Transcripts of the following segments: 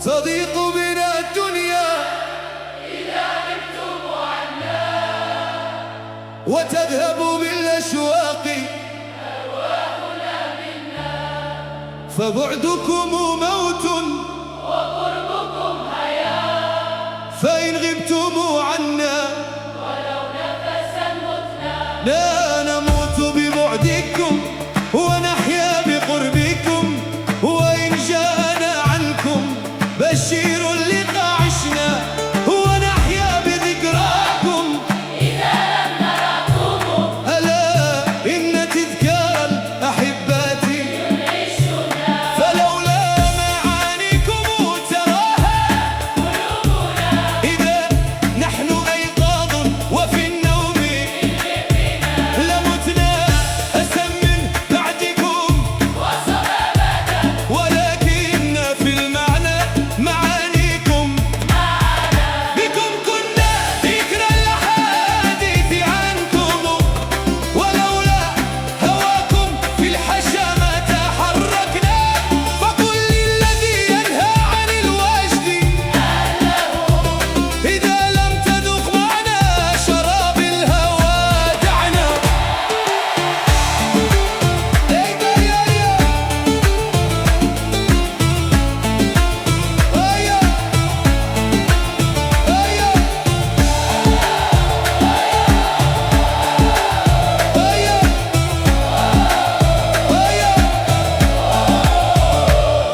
تضيق بنا الدنيا إذا غبتم عنا، وتذهب بالأشواق أرواحنا منا، فبعدكم موت وقربكم حياة، فإن غبتم عنا ولو نفسا متنا. لا نموت ببعدكم ونحيا بقربكم، وإن جاءنا عنكم بشير اللقاء عشنا ونحيا بذكراكم. إذا لم نراكم ألا إن تذكار الأحبات ينعشنا، فلولا معانيكم تراها قلوبنا إذا نحن أيقاظ وفي النوم لمتنا أسم من بعدكم، وصبابة ولكن في المعنى معانيكم. بكم كنا ذكر الأحاديث عنكم، ولولا هواكم في الحشا ما تحركنا. فقل للذي ينهى عن الوجد إذا لم تذق معنا شراب الهوى دعنا.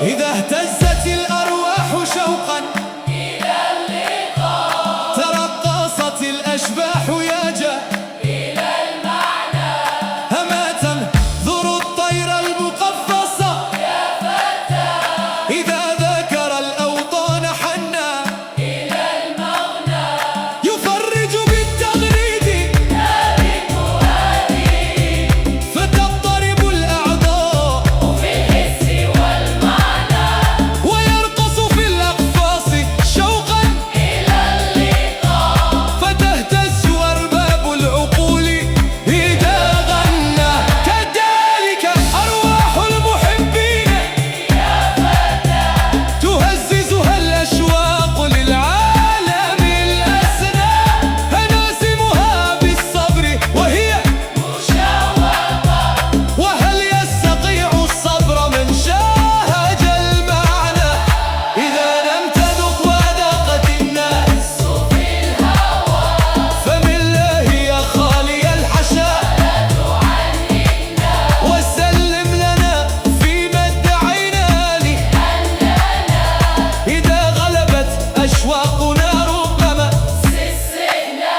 إذا اهتزت الأرواح شوقا إلى اللقاء، ترقصت الأشباح ياجا إلى المعنى، أما تنظر الطير المقفصة يا فتى إذا ذكر الأوطان حنا إلى المغنى، يفرج بالتغريد تارك هذه فتضطرب الأعضاء في الحس والمعنى، ويرقص في الأقفاص شوقا إلى اللقاء، فتهتز أرباب العقول إذا غنى. كذلك أرواح المحبين يا فتى تهززها الأشواق للعالم الأسنى، هناسمها بالصبر وهي مشوقة، وهل يستطيع الصبر من شاهد المعنى؟ إذا لم تذق وذاقت الناس في الهوى فمن الله يا خالي الحشا لا تعنينا، وسلم لنا فيما ادعينا أننا إذا غلبت أشواقنا ربما سسنا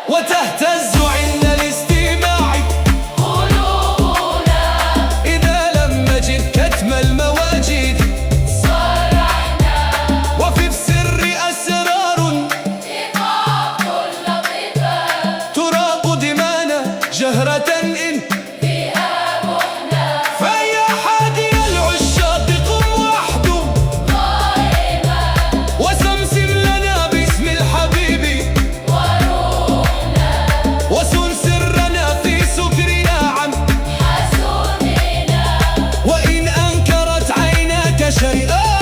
وتهتز عند الاستماع، قلوبنا، إذا لم نجد كتم المواجد صرعنا وفي السر أسرار إيقاع اللطيفة، تراق دمانا جهرة إن فيها مهنة فيا حادي العشاق قم وحده قائمة، وسمسم لنا باسم الحبيب وروحنا وسن سرنا في سكرنا عن حسودنا، وإن أنكرت عيناك شيئا